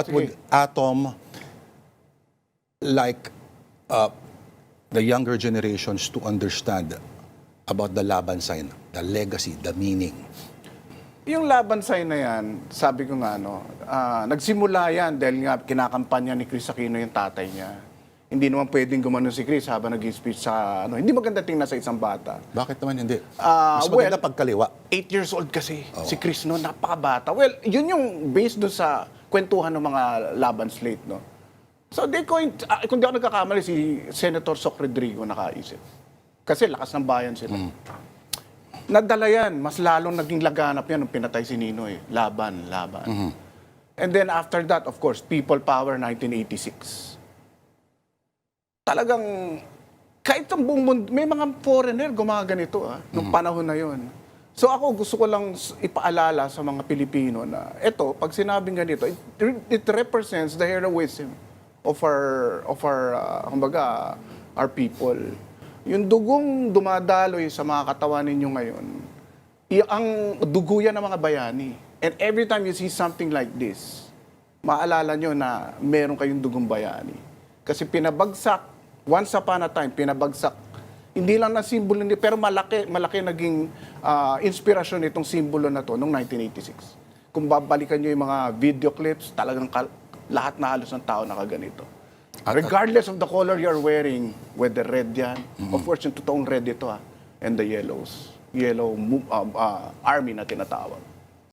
What would Atom like the younger generations to understand about the laban sign, the legacy, the meaning? Yung laban sign na yan, sabi ko nga, nagsimula yan dahil nga kinakampanya ni Chris Aquino yung tatay niya. Hindi naman pwedeng gumanon si Chris habang nag-speech sa, hindi maganda tingnan sa isang bata. Bakit naman hindi? Mas maganda pagkaliwa. 8 years old kasi si Chris noon, napakabata. Well, yun yung based doon sa kwentuhan ng mga laban slate, no? So, kung di ako nagkakamali, si Senator Soc Rodrigo nakaisip. Kasi lakas ng bayan sila. Nadala yan, mas lalong naging laganap yan nung pinatay si Ninoy. Laban. And then after that, of course, People Power 1986. Talagang, kahit ang buong mundo, may mga foreigner gumaganito nung panahon na yon. So ako gusto ko lang ipaalala sa mga Pilipino na ito, pag sinabing ganito, it represents the heroism of our people. Yung dugong dumadaloy sa mga katawan ninyo ngayon, ang dugo yan ng mga bayani. And every time you see something like this, maalala nyo na meron kayong dugong bayani. Kasi pinabagsak, once upon a time, pinabagsak, hindi lang na simbolo, pero malaki naging inspirasyon itong simbolo na to noong 1986. Kung babalikan nyo yung mga video clips, talagang lahat na halos ng tao nakaganito. Regardless of the color you're wearing, whether red yan, of course yung totoong red ito and the yellow army na tinatawag.